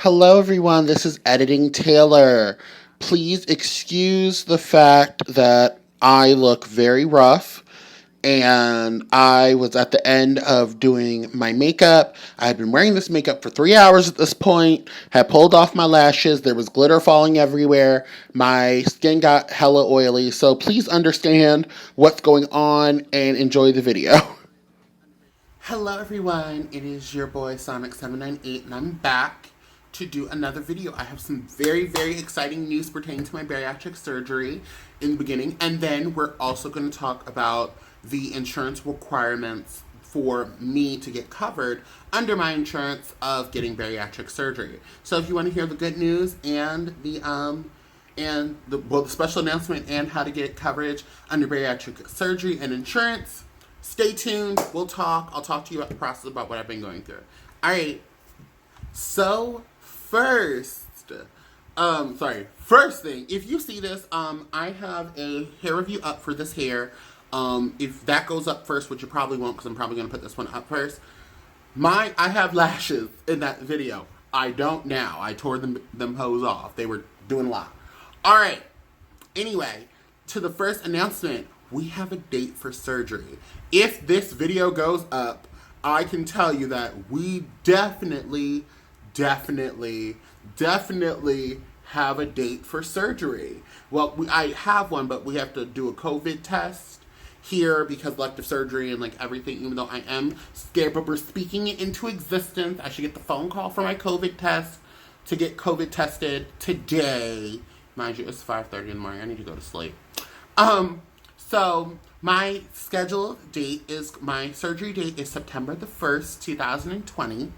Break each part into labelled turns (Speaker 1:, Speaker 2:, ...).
Speaker 1: Hello, everyone. This is Editing Taylor. Please excuse the fact that I look very rough and I was at the end of doing my makeup. I had been wearing this makeup for 3 hours at this point, had pulled off my lashes. There was glitter falling everywhere. My skin got hella oily. So please understand what's going on and enjoy the video. Hello, everyone. It is your boy Sonic798, and I'm back to do another video. I have some very, very exciting news pertaining to my bariatric surgery in the beginning, and then we're also going to talk about the insurance requirements for me to get covered under my insurance of getting bariatric surgery. So if you want to hear the good news and the special announcement and how to get coverage under bariatric surgery and insurance, stay tuned. We'll talk. I'll talk to you about the process, about what I've been going through. All right. So first thing, if you see this, I have a hair review up for this hair. If that goes up first, which you probably won't, because I'm probably going to put this one up first. I have lashes in that video. I don't now. I tore them hoes off. They were doing a lot. All right. Anyway, to the first announcement, we have a date for surgery. If this video goes up, I can tell you that we definitely have a date for surgery. Well, I have one, but we have to do a COVID test here because elective surgery and like everything, even though I am scared, but we're speaking it into existence. I should get the phone call for my COVID test to get COVID tested today. Mind you, it's 5:30 in the morning. I need to go to sleep. So my my surgery date is September the 1st, 2020,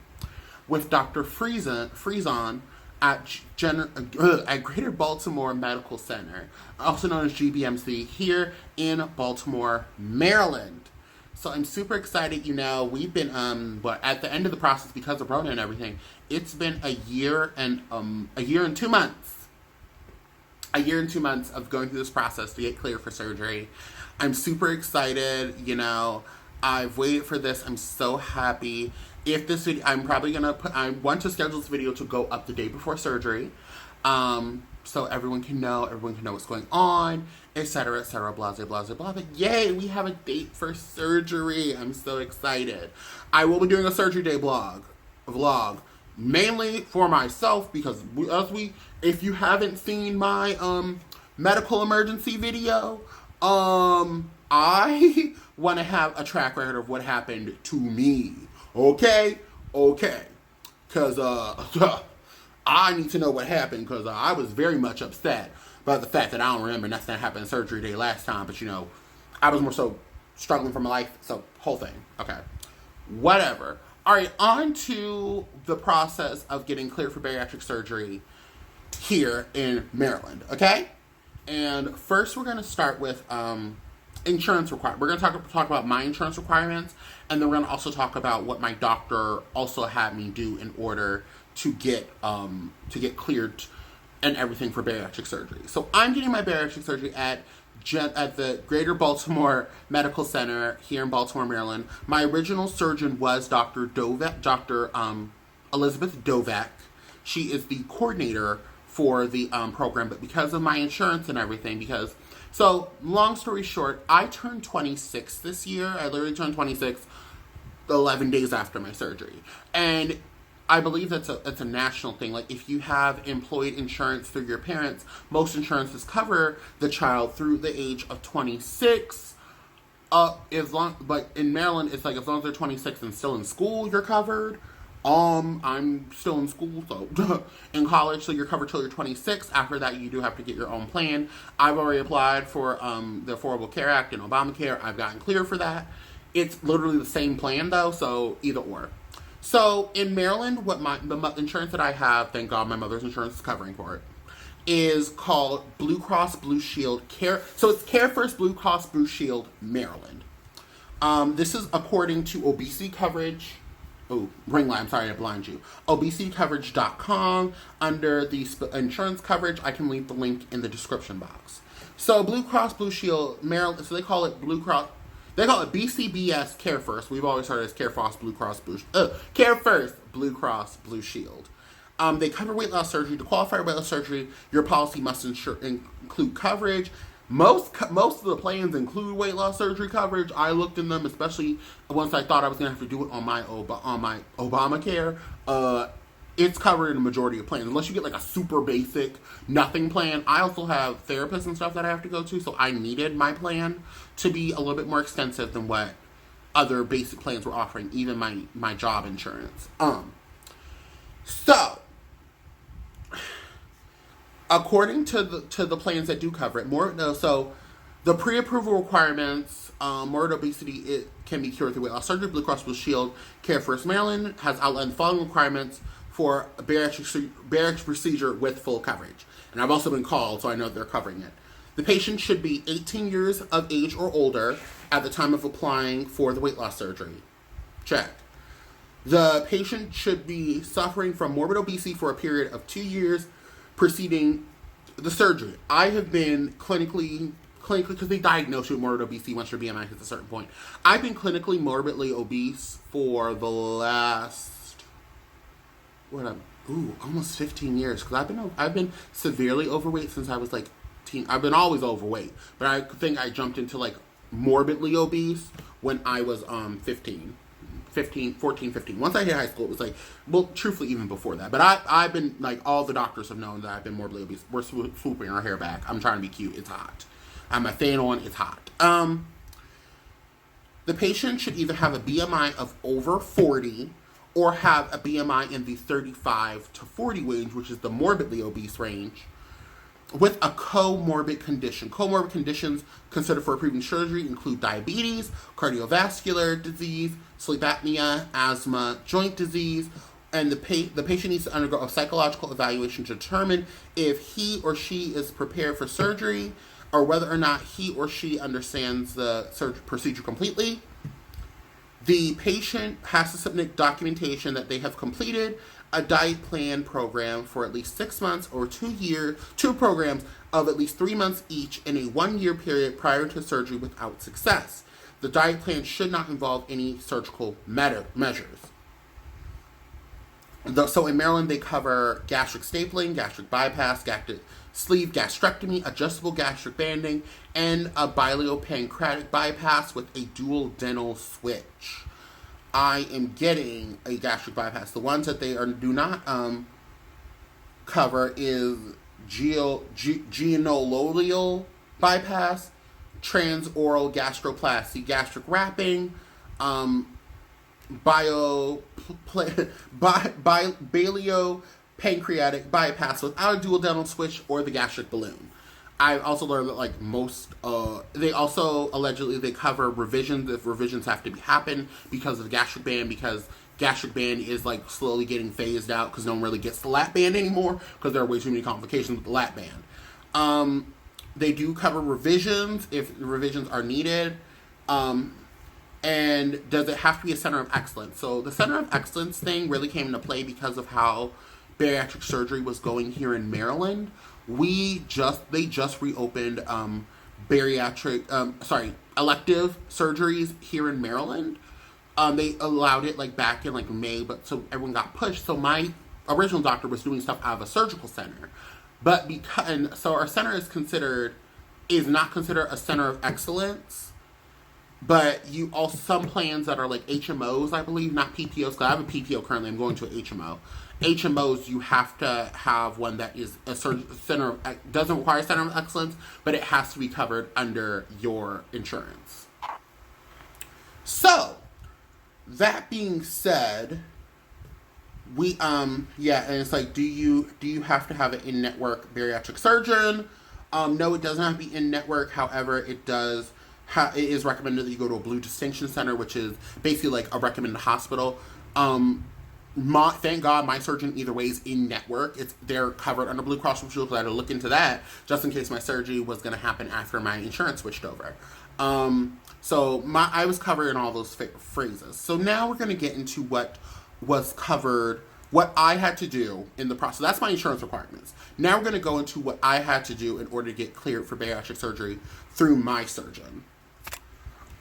Speaker 1: with Dr. Friesen at Greater Baltimore Medical Center, also known as GBMC, here in Baltimore, Maryland. So I'm super excited. We've been at the end of the process because of Rona and everything. It's been a year and 2 months. A year and 2 months of going through this process to get cleared for surgery. I'm super excited. I've waited for this. I'm so happy. If this video, I want to schedule this video to go up the day before surgery. So everyone can know what's going on, etc., blah, blah, blah. But yay, we have a date for surgery. I'm so excited. I will be doing a surgery day vlog. Mainly for myself, because if you haven't seen my medical emergency video, I want to have a track record of what happened to me. Okay, because I need to know what happened, because I was very much upset about the fact that I don't remember nothing that happened surgery day last time, but I was more so struggling for my life, so whole thing. Okay, whatever. All right, on to the process of getting cleared for bariatric surgery here in Maryland, okay? And first we're going to start with insurance requirements. We're going to talk about my insurance requirements, and then we're going to also talk about what my doctor also had me do in order to get cleared and everything for bariatric surgery. So I'm getting my bariatric surgery at the Greater Baltimore Medical Center here in Baltimore, Maryland. My original surgeon was Dr. Elizabeth Dovak. She is the coordinator for the program, but because of my insurance and everything, so long story short, I turned 26 this year. I literally turned 26 11 days after my surgery. And I believe that's a national thing. Like, if you have employed insurance through your parents, most insurances cover the child through the age of 26. But in Maryland, it's like as long as they're 26 and still in school, you're covered. I'm still in school, so in college, so you're covered till you're 26. After that, you do have to get your own plan. I've already applied for the Affordable Care Act and Obamacare. I've gotten clear for that. It's literally the same plan, though, so either or. So in Maryland, the insurance that I have, thank God my mother's insurance is covering for it, is called Blue Cross Blue Shield Care. So it's Care First Blue Cross Blue Shield Maryland. This is according to obesity coverage. Oh, ring light, I'm sorry I blind you. Obesitycoverage.com. Under the insurance coverage, I can leave the link in the description box. So Blue Cross Blue Shield Maryland, so they call it BCBS Care First. We've always heard it as Care First Blue Cross Blue Shield. They cover weight loss surgery. To qualify for weight loss surgery, your policy must include coverage. Most of the plans include weight loss surgery coverage. I looked in them, especially once I thought I was going to have to do it on my Obamacare. It's covered in the majority of plans, unless you get like a super basic nothing plan. I also have therapists and stuff that I have to go to, so I needed my plan to be a little bit more extensive than what other basic plans were offering, even my job insurance. So according to the plans that do cover it, so the pre-approval requirements, morbid obesity, it can be cured through weight loss surgery. Blue Cross Blue Shield Care First Maryland has outlined the following requirements for a bariatric procedure with full coverage. And I've also been called, so I know they're covering it. The patient should be 18 years of age or older at the time of applying for the weight loss surgery. Check. The patient should be suffering from morbid obesity for a period of 2 years preceding the surgery. I have been clinically, because they diagnose you with morbid obesity once your BMI hits a certain point. I've been clinically morbidly obese for the last, almost 15 years. Because I've been severely overweight since I was like teen. I've been always overweight, but I think I jumped into like morbidly obese when I was 15. Once I hit high school, it was like, well, truthfully, even before that. But I've been, like, all the doctors have known that I've been morbidly obese. We're swooping our hair back. I'm trying to be cute. It's hot. I'm a fan on. It's hot. The patient should either have a BMI of over 40 or have a BMI in the 35 to 40 range, which is the morbidly obese range, with a comorbid condition. Comorbid conditions considered for approving surgery include diabetes, cardiovascular disease, sleep apnea, asthma, joint disease, and the patient needs to undergo a psychological evaluation to determine if he or she is prepared for surgery or whether or not he or she understands the procedure completely. The patient has to submit documentation that they have completed a diet plan program for at least 6 months or 2 programs of at least 3 months each in a 1-year period prior to surgery without success. The diet plan should not involve any surgical measures. So in Maryland, they cover gastric stapling, gastric bypass, gastric sleeve gastrectomy, adjustable gastric banding, and a biliopancreatic bypass with a dual dental switch. I am getting a gastric bypass. The ones that they do not cover is genololeal bypass, transoral gastroplasty, gastric wrapping, baliopancreatic bypass without a dual dental switch, or the gastric balloon. I also learned that like they also allegedly they cover revisions if revisions have to happen because of the gastric band, because gastric band is like slowly getting phased out because no one really gets the lap band anymore because there are way too many complications with the lap band. They do cover revisions if revisions are needed. And does it have to be a center of excellence? So the center of excellence thing really came into play because of how bariatric surgery was going here in Maryland. They just reopened elective surgeries here in Maryland. They allowed it like back in like May, but so everyone got pushed. So my original doctor was doing stuff out of a surgical center, but so our center is not considered a center of excellence. But you also, some plans that are like HMOs, I believe, not PPOs, because I have a PPO currently, I'm going to an HMO. HMOs, you have to have one that is a center doesn't require a center of excellence, but it has to be covered under your insurance. So, that being said, and it's like, do you have to have an in-network bariatric surgeon? No, it doesn't have to be in-network. However, it it is recommended that you go to a Blue Distinction Center, which is basically like a recommended hospital. Thank God my surgeon either way is in network. They're covered under Blue Cross Blue Shield, because I had to look into that just in case my surgery was going to happen after my insurance switched over. So I was covered in all those phrases. So now we're going to get into what was covered, what I had to do in the process. That's my insurance requirements. Now we're going to go into what I had to do in order to get cleared for bariatric surgery through my surgeon.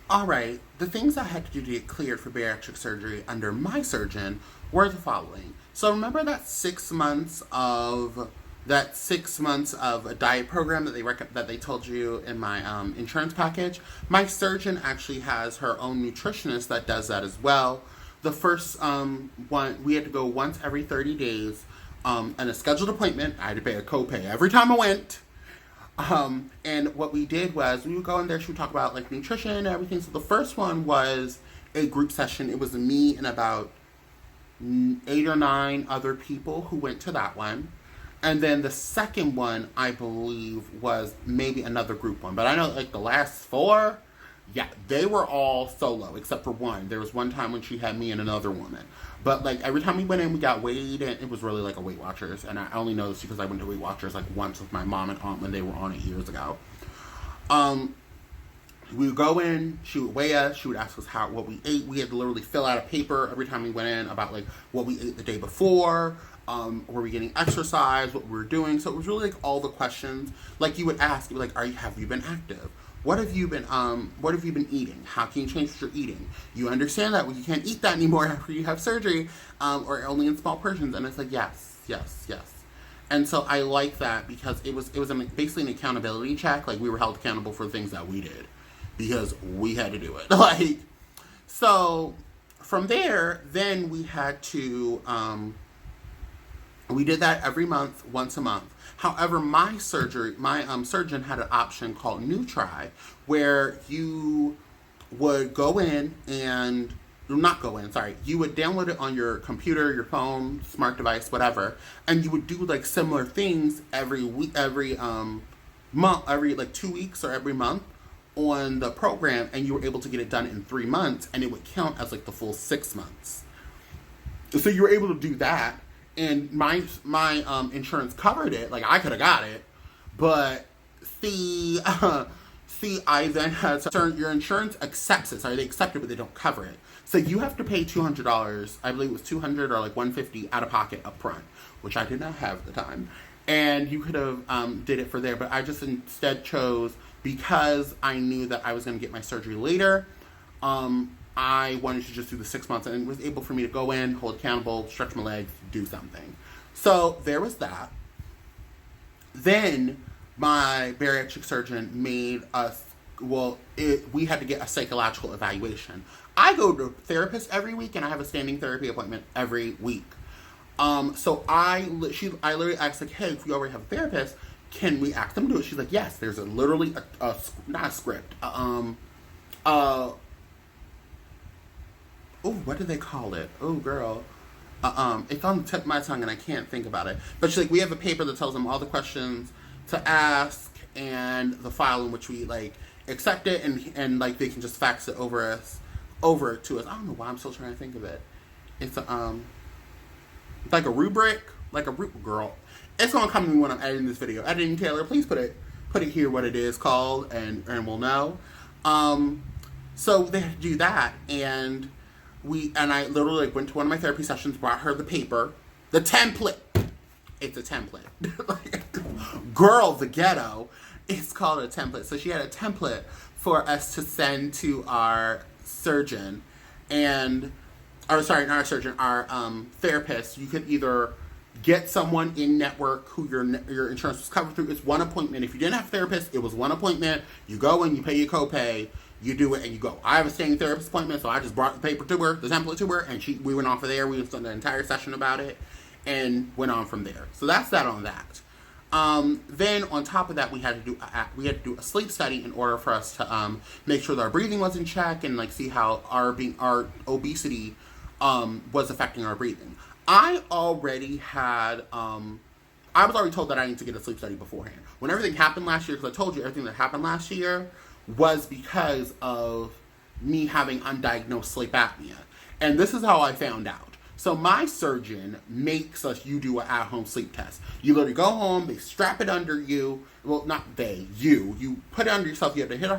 Speaker 1: All right, the things I had to do to get cleared for bariatric surgery under my surgeon were the following. So remember that 6 months of a diet program that that they told you in my insurance package. My surgeon actually has her own nutritionist that does that as well. The first one, we had to go once every 30 days, and a scheduled appointment. I had to pay a copay every time I went. And what we did was we would go in there, she would talk about like nutrition and everything. So the first one was a group session. It was me and about 8 or 9 other people who went to that one. And then the second one, I believe, was maybe another group one. But I know like the last 4, yeah, they were all solo except for one. There was one time when she had me and another woman. But like every time we went in, we got weighed, and it was really like a Weight Watchers. And I only know this because I went to Weight Watchers like once with my mom and aunt when they were on it years ago. We would go in, she would weigh us, she would ask us what we ate. We had to literally fill out a paper every time we went in about like what we ate the day before, were we getting exercise, what we were doing. So it was really like all the questions like you would ask. You'd be like, have you been active? What have you been eating? How can you change what you're eating? You understand that you can't eat that anymore after you have surgery, or only in small portions. And it's like, yes. And so I like that because it was basically an accountability check. Like we were held accountable for things that we did because we had to do it. Like, so from there, then we had to, we did that every month, once a month. However, my surgeon had an option called Nutri, where you would go in and you would download it on your computer, your phone, smart device, whatever, and you would do like similar things every week, every month, every like 2 weeks or every month on the program, and you were able to get it done in 3 months, and it would count as like the full 6 months. So you were able to do that. And my insurance covered it. Like I could have got it, but I then had to, your insurance accepts it. Sorry, they accept it, but they don't cover it. So you have to pay $200. I believe it was $200 or like $150 out of pocket up front, which I did not have at the time. And you could have did it for there, but I just instead chose, because I knew that I was going to get my surgery later. I wanted to just do the 6 months, and it was able for me to go in, hold accountable, stretch my legs, do something. So there was that. Then my bariatric surgeon made us, we had to get a psychological evaluation. I go to a therapist every week, and I have a standing therapy appointment every week. So I literally asked, like, hey, if we already have a therapist, can we ask them to do it? She's like, yes, there's literally not a script, what do they call it? Oh, girl. It's on the tip of my tongue and I can't think about it. But she's like, we have a paper that tells them all the questions to ask and the file in which we, like, accept it and like, they can just fax it over to us. I don't know why I'm still trying to think of it. It's like a rubric. Girl. It's going to come to me when I'm editing this video. Editing Taylor, please put it here what it is called and we'll know. So they had to do that, and I literally went to one of my therapy sessions, brought her the paper, the template. It's a template. Girl, the ghetto. It's called a template. So she had a template for us to send to our surgeon, not our surgeon, our therapist. You could either get someone in network who your insurance was covered through. It's one appointment. If you didn't have a therapist, it was one appointment. You go in, you pay your copay. You do it and you go. I have a standing therapist appointment, so I just brought the paper to her, the template to her, and we went off of there. We spent the entire session about it and went on from there. So that's that on that. Then on top of that, we had to do a sleep study in order for us to make sure that our breathing was in check and like see how our obesity was affecting our breathing. I was already told that I need to get a sleep study beforehand. When everything happened last year, because I told you everything that happened last year was because of me having undiagnosed sleep apnea. And this is how I found out. So my surgeon makes you do an at-home sleep test. You literally go home, they strap it under you. Well, not they, you. You put it under yourself. You have to hit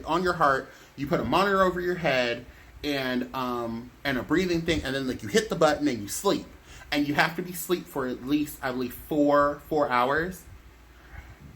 Speaker 1: on your heart. You put a monitor over your head and a breathing thing. And then like you hit the button and you sleep. And you have to be asleep for at least, I believe, 4 hours.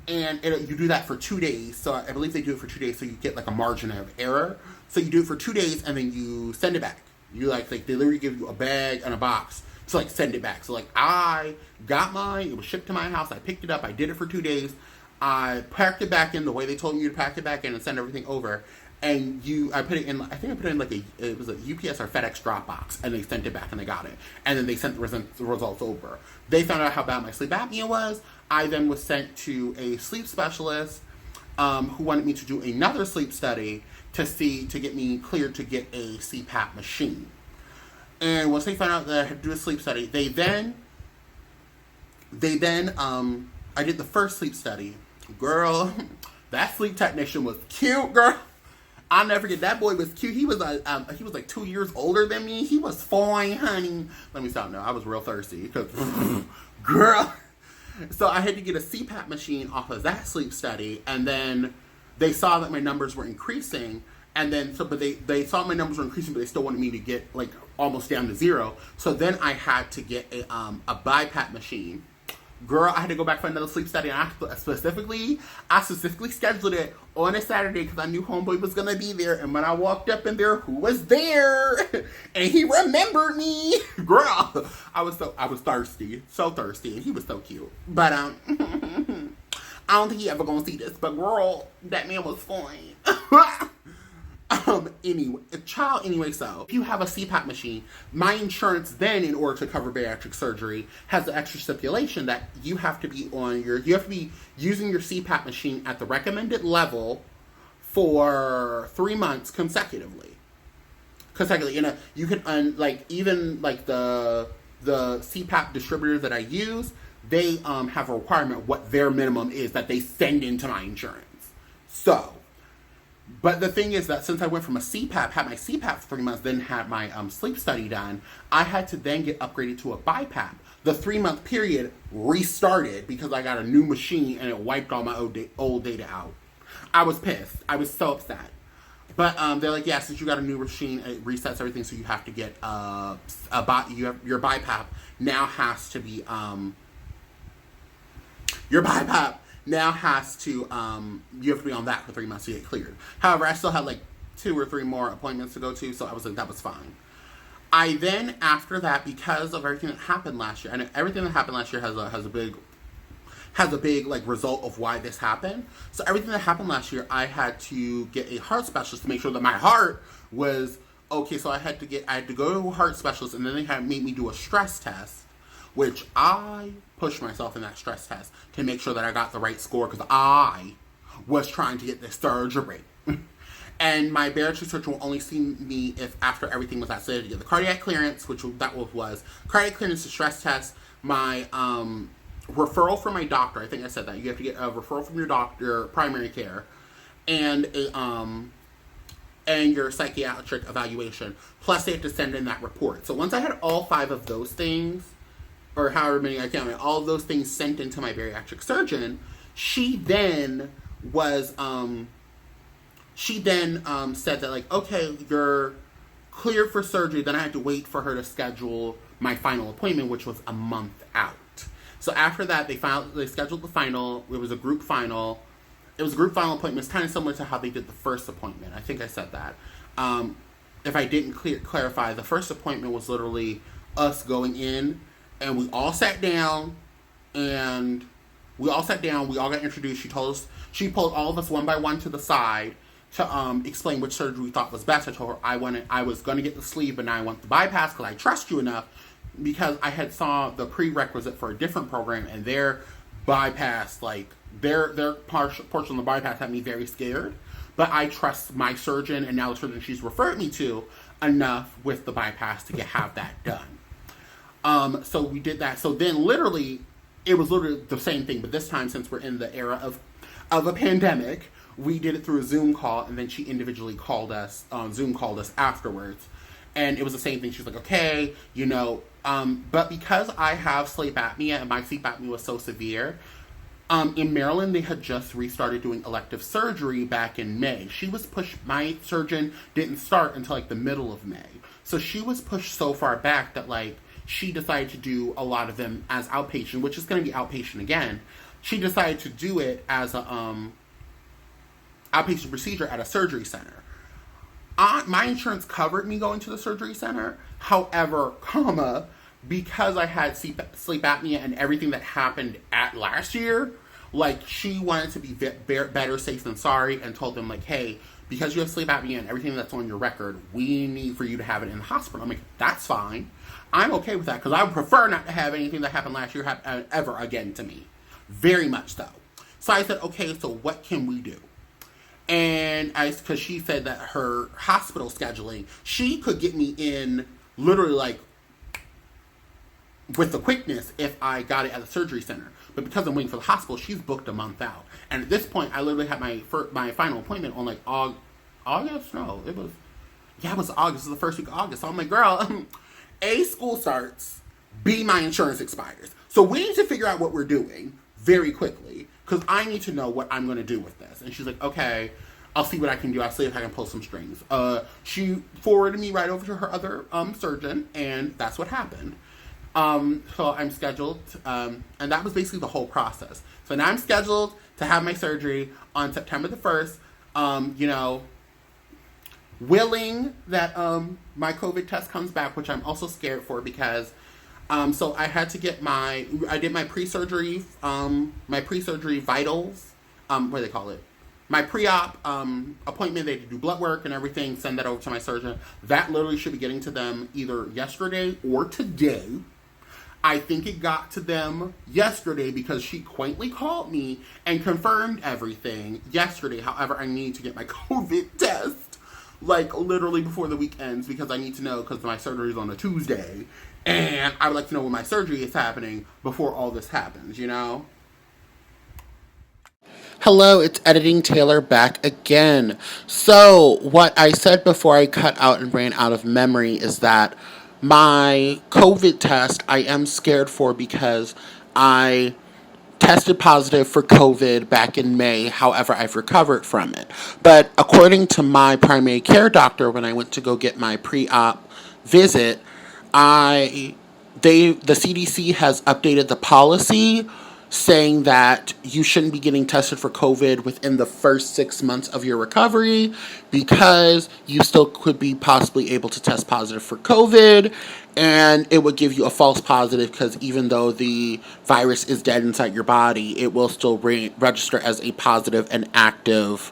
Speaker 1: And you do that for 2 days. So I believe they do it for 2 days, so you get like a margin of error. So you do it for 2 days, and then you send it back. You like they literally give you a bag and a box to like send it back. So like I got mine, it was shipped to my house. I picked it up. I did it for 2 days. I packed it back in the way they told me to pack it back in and send everything over. And I put it in, I think I put it in like it was a UPS or FedEx drop box, and they sent it back and they got it. And then they sent the results over. They found out how bad my sleep apnea was. I then was sent to a sleep specialist who wanted me to do another sleep study to get me cleared to get a CPAP machine. And once they found out that I had to do a sleep study, I did the first sleep study. Girl, that sleep technician was cute, girl. I'll never forget, that boy was cute. He was like 2 years older than me. He was fine, honey. Let me stop now. I was real thirsty because, girl. So I had to get a CPAP machine off of that sleep study, and then they saw that my numbers were increasing, and then but they saw my numbers were increasing, but they still wanted me to get like almost down to 0. So then I had to get a BiPAP machine. Girl, I had to go back for another sleep study, and I specifically scheduled it on a Saturday because I knew homeboy was gonna be there. And when I walked up in there, who was there? And he remembered me. Girl, I was thirsty, so thirsty, and he was so cute. But I don't think he ever gonna see this. But girl, that man was fine. Anyway, so if you have a CPAP machine, my insurance then, in order to cover bariatric surgery, has the extra stipulation that you have to be using your CPAP machine at the recommended level for 3 months consecutively. You can even the CPAP distributors that I use, they have a requirement what their minimum is that they send into my insurance. So. But the thing is that since I went from had my CPAP for 3 months, then had my sleep study done, I had to then get upgraded to a BiPAP. The 3-month period restarted because I got a new machine and it wiped all my old data out. I was pissed. I was so upset. But they're like, yeah, since you got a new machine, it resets everything, so you have to get your BiPAP now has to be your BiPAP. Now you have to be on that for 3 months to get cleared. However, I still had like 2 or 3 more appointments to go to, so I was like, that was fine. I then, after that, because of everything that happened last year, and everything that happened last year has a big like result of why this happened. So everything that happened last year, I had to get a heart specialist to make sure that my heart was okay. So I had to go to a heart specialist, and then they made me do a stress test, which I pushed myself in that stress test to make sure that I got the right score because I was trying to get this surgery. And my bariatric surgeon will only see me if after everything was said to get the cardiac clearance, which that was cardiac clearance, the stress test, my referral from my doctor. I think I said that you have to get a referral from your doctor, primary care, and your psychiatric evaluation. Plus, they have to send in that report. So once I had all 5 of those things, or however many I counted, all of those things sent into my bariatric surgeon, she then said that, like, okay, you're cleared for surgery. Then I had to wait for her to schedule my final appointment, which was a month out. So after that, they scheduled the final. It was a group final. It was a group final appointment. It's kind of similar to how they did the first appointment. I think I said that. If I didn't clarify, the first appointment was literally us going in, and we all sat down, we all got introduced. She pulled all of us one by one to the side to explain which surgery we thought was best. I told her I was going to get the sleeve, but now I want the bypass because I trust you enough, because I had saw the prerequisite for a different program, and their bypass, like, their portion of the bypass had me very scared. But I trust my surgeon, and now the surgeon she's referred me to, enough with the bypass to have that done. So we did that. So then it was literally the same thing, but this time, since we're in the era of a pandemic, we did it through a Zoom call, and then she individually Zoom called us afterwards. And it was the same thing. She was like, okay, but because I have sleep apnea, and my sleep apnea was so severe, in Maryland, they had just restarted doing elective surgery back in May. My surgeon didn't start until like the middle of May. So she was pushed so far back that, like, she decided to do a lot of them as outpatient, which is going to be outpatient again. She decided to do it as a outpatient procedure at a surgery center. My insurance covered me going to the surgery center. However, because I had sleep apnea and everything that happened at last year, like, she wanted to be better safe than sorry and told them, like, hey, because you have sleep apnea and everything that's on your record, we need for you to have it in the hospital. I'm like, that's fine. I'm okay with that because I would prefer not to have anything that happened last year happen ever again to me. Very much so. So I said, okay, so what can we do? And because she said that her hospital scheduling, she could get me in literally like with the quickness if I got it at the surgery center. But because I'm waiting for the hospital, she's booked a month out. And at this point, I literally had my final appointment on like August? No, it was August. It was the first week of August. So I'm like, girl, A, school starts, B, my insurance expires. So we need to figure out what we're doing very quickly because I need to know what I'm going to do with this. And she's like, okay, I'll see what I can do. I'll see if I can pull some strings. She forwarded me right over to her other surgeon, and that's what happened. So I'm scheduled, and that was basically the whole process. So now I'm scheduled to have my surgery on September the 1st, willing that my COVID test comes back, which I'm also scared for because, so I had to get I did my pre-surgery vitals, what do they call it? My pre-op appointment, they do blood work and everything, send that over to my surgeon. That literally should be getting to them either yesterday or today. I think it got to them yesterday because she quaintly called me and confirmed everything yesterday. However, I need to get my COVID test, like, literally before the week ends because I need to know because my surgery is on a Tuesday. And I would like to know when my surgery is happening before all this happens, Hello, it's Editing Taylor back again. So, what I said before I cut out and ran out of memory is that my COVID test I am scared for because I tested positive for COVID back in May. However, I've recovered from it. But according to my primary care doctor, when I went to go get my pre-op visit, the CDC has updated the policy saying that you shouldn't be getting tested for COVID within the first 6 months of your recovery because you still could be possibly able to test positive for COVID, and it would give you a false positive because even though the virus is dead inside your body, it will still register as a positive and active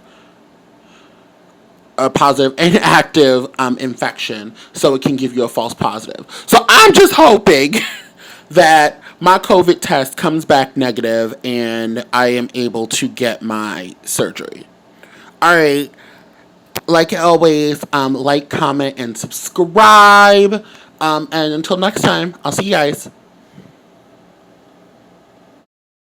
Speaker 1: infection, so it can give you a false positive. So I'm just hoping that my COVID test comes back negative and I am able to get my surgery. Alright, like always, like, comment, and subscribe. And until next time, I'll see you guys.